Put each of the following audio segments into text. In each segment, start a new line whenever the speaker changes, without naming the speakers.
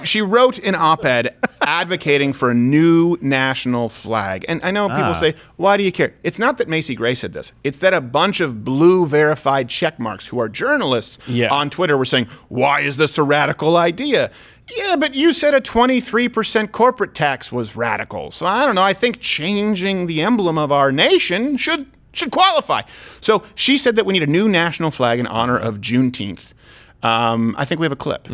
She wrote an op-ed advocating for a new national flag. And I know people say, why do you care? It's not that Macy Gray said this. It's that a bunch of blue verified check marks who are journalists on Twitter were saying, why is this a radical idea? Yeah, but you said a 23% corporate tax was radical. So I don't know. I think changing the emblem of our nation should qualify. So she said that we need a new national flag in honor of Juneteenth. I think we have a clip.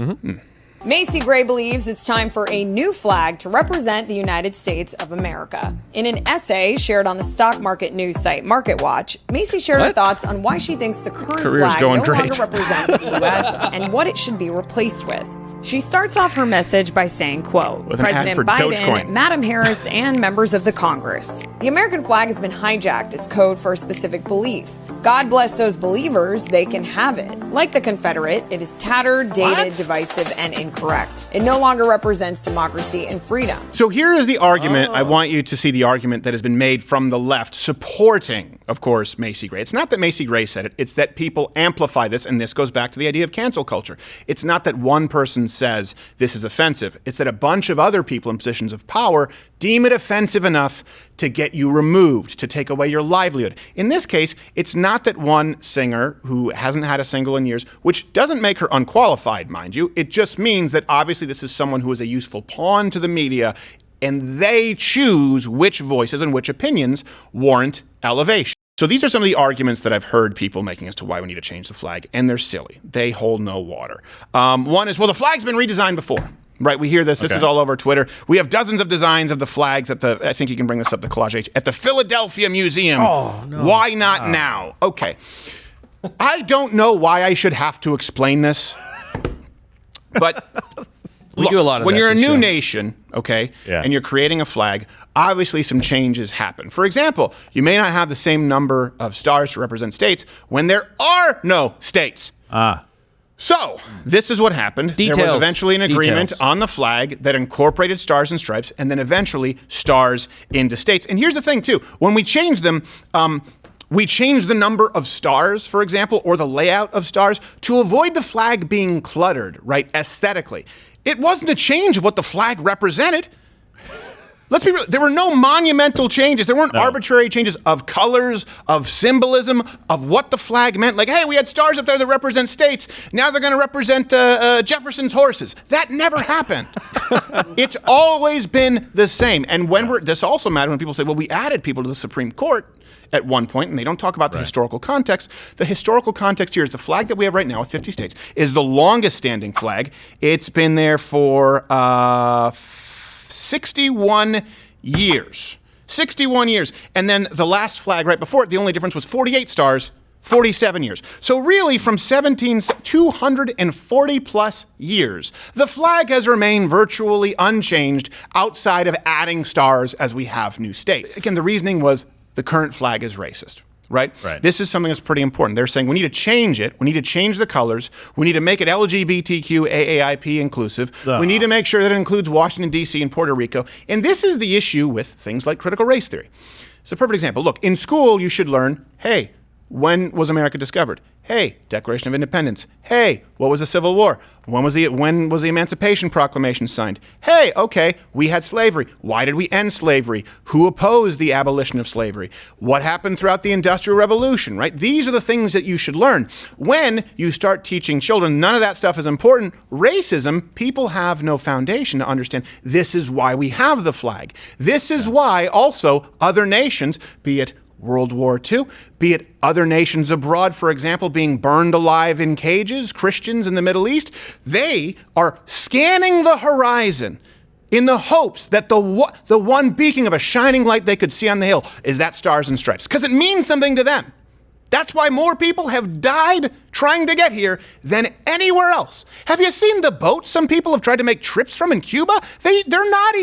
Macy Gray believes it's time for a new flag to represent the United States of America. In an essay shared on the stock market news site MarketWatch, Macy shared her thoughts on why she thinks the current flag no longer represents the U.S. and what it should be replaced with. She starts off her message by saying, quote, President Biden, Madam Harris, and members of the Congress. The American flag has been hijacked as code for a specific belief. God bless those believers, they can have it. Like the Confederate, it is tattered, dated, divisive, and incorrect. It no longer represents democracy and freedom.
So here is the argument. I want you to see the argument that has been made from the left supporting, of course, Macy Gray. It's not that Macy Gray said it. It's that people amplify this, and this goes back to the idea of cancel culture. It's not that one person says this is offensive. It's that a bunch of other people in positions of power deem it offensive enough to get you removed, to take away your livelihood. In this case, it's not that one singer who hasn't had a single in years, which doesn't make her unqualified, mind you. It just means that obviously this is someone who is a useful pawn to the media, and they choose which voices and which opinions warrant elevation. So these are some of the arguments that I've heard people making as to why we need to change the flag, and they're silly. They hold no water. One is, well, the flag's been redesigned before. Right, we hear this. This is all over Twitter. We have dozens of designs of the flags at the, I think you can bring this up, the Collage H, at the Philadelphia Museum. Oh, no. Why not now? Okay. I don't know why I should have to explain this, but
we do a lot of
when you're a new nation, and you're creating a flag, obviously some changes happen. For example, you may not have the same number of stars to represent states when there are no states. So, this is what happened. There was eventually an agreement on the flag that incorporated stars and stripes, and then eventually stars into states. And here's the thing, too. When we changed them, we changed the number of stars, for example, or the layout of stars to avoid the flag being cluttered, right, aesthetically. It wasn't a change of what the flag represented. Let's be real. There were no monumental changes. There weren't arbitrary changes of colors, of symbolism, of what the flag meant. Like, hey, we had stars up there that represent states. Now they're going to represent Jefferson's horses. That never happened. It's always been the same. And when this also matters when people say, well, we added people to the Supreme Court at one point, and they don't talk about the historical context. The historical context here is the flag that we have right now with 50 states is the longest standing flag. It's been there for 61 years. 61 years. And then the last flag right before it, the only difference was 48 stars, 47 years. So really from 240 plus years, the flag has remained virtually unchanged outside of adding stars as we have new states. Again, the reasoning was the current flag is racist. Right? This is something that's pretty important. They're saying we need to change it. We need to change the colors. We need to make it LGBTQ, AAIP inclusive. We need to make sure that it includes Washington, D.C. and Puerto Rico. And this is the issue with things like critical race theory. It's a perfect example. Look, in school, you should learn, hey, when was America discovered? Hey, Declaration of Independence. Hey, what was the Civil War? When was the Emancipation Proclamation signed? Hey, okay, we had slavery. Why did we end slavery? Who opposed the abolition of slavery? What happened throughout the Industrial Revolution, right? These are the things that you should learn. When you start teaching children, none of that stuff is important. Racism, people have no foundation to understand this is why we have the flag. This is why also other nations, be it World War II, be it other nations abroad, for example, being burned alive in cages, Christians in the Middle East, they are scanning the horizon in the hopes that the one beacon of a shining light they could see on the hill is that stars and stripes, because it means something to them. That's why more people have died trying to get here than anywhere else. Have you seen the boats some people have tried to make trips from in Cuba? They're not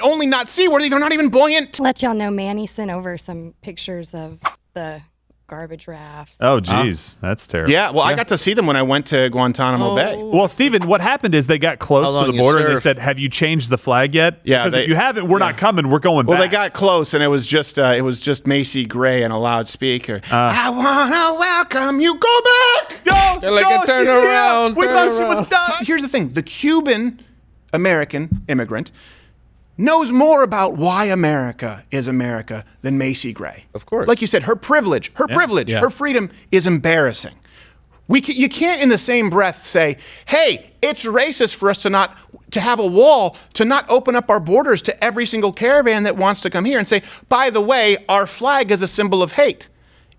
only not seaworthy, they're not even buoyant.
Let y'all know Manny sent over some pictures of the Garbage Raft.
Oh, geez. That's terrible.
Yeah, well, I got to see them when I went to Guantanamo Bay.
Well, Stephen, what happened is they got close to the border and they said, have you changed the flag yet?
Yeah.
Because if you haven't, we're not coming. We're going back.
Well, they got close, and it was just Macy Gray and a loudspeaker. I want to welcome you. Go back!
They're like, turn around.
We thought she was done. Here's the thing. The Cuban American immigrant, knows more about why America is America than Macy Gray.
Of course.
Like you said, her privilege, her freedom is embarrassing. You can't in the same breath say, hey, it's racist for us to have a wall, to not open up our borders to every single caravan that wants to come here, and say, by the way, our flag is a symbol of hate.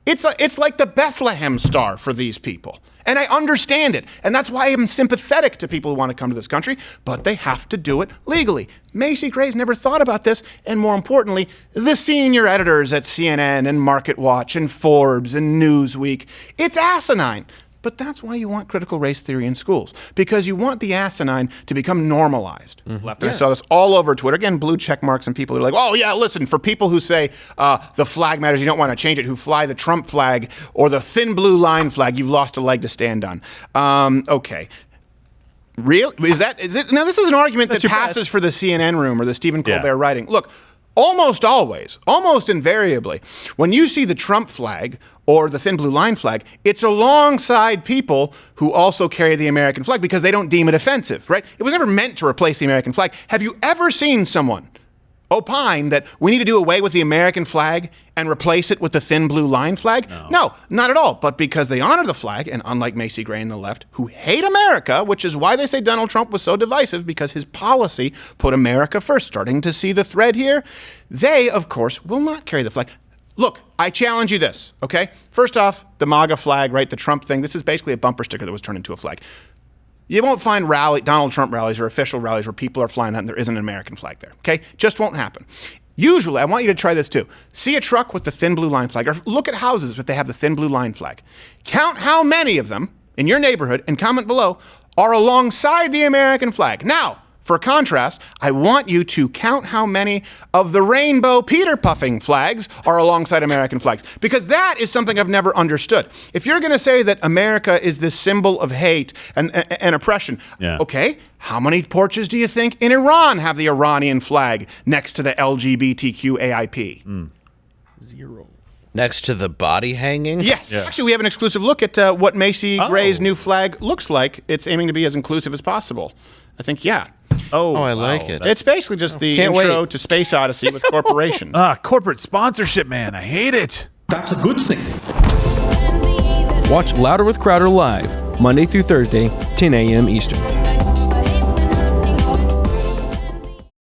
It's like the Bethlehem Star for these people. And I understand it. And that's why I'm sympathetic to people who want to come to this country, but they have to do it legally. Macy Gray's never thought about this. And more importantly, the senior editors at CNN and MarketWatch and Forbes and Newsweek, it's asinine. But that's why you want critical race theory in schools, because you want the asinine to become normalized. I saw this all over Twitter. Again, blue check marks and people are like, oh, yeah, listen, for people who say the flag matters, you don't want to change it, who fly the Trump flag or the thin blue line flag, you've lost a leg to stand on. Okay. Real? Is it? Now, this is an argument that passes for the CNN room or the Stephen Colbert writing. Look, almost always, almost invariably, when you see the Trump flag or the thin blue line flag, it's alongside people who also carry the American flag because they don't deem it offensive, right? It was never meant to replace the American flag. Have you ever seen someone opine that we need to do away with the American flag and replace it with the thin blue line flag? No, not at all. But because they honor the flag, and unlike Macy Gray and the left, who hate America, which is why they say Donald Trump was so divisive, because his policy put America first. Starting to see the thread here, they, of course, will not carry the flag. Look, I challenge you this, okay? First off, the MAGA flag, right, the Trump thing, this is basically a bumper sticker that was turned into a flag. You won't find Donald Trump rallies or official rallies where people are flying that and there isn't an American flag there, okay? Just won't happen. Usually, I want you to try this too. See a truck with the thin blue line flag, or look at houses if they have the thin blue line flag. Count how many of them in your neighborhood and comment below are alongside the American flag. Now, for contrast, I want you to count how many of the rainbow Peter puffing flags are alongside American flags, because that is something I've never understood. If you're going to say that America is this symbol of hate and oppression, okay, how many porches do you think in Iran have the Iranian flag next to the LGBTQAIP?
0. Next to the body hanging?
Yes. Actually, we have an exclusive look at what Macy Gray's new flag looks like. It's aiming to be as inclusive as possible. I think,
Oh, I like it.
It's basically just the intro to Space Odyssey with corporations.
Corporate sponsorship, man. I hate it.
That's a good thing.
Watch Louder with Crowder live, Monday through Thursday, 10 a.m. Eastern.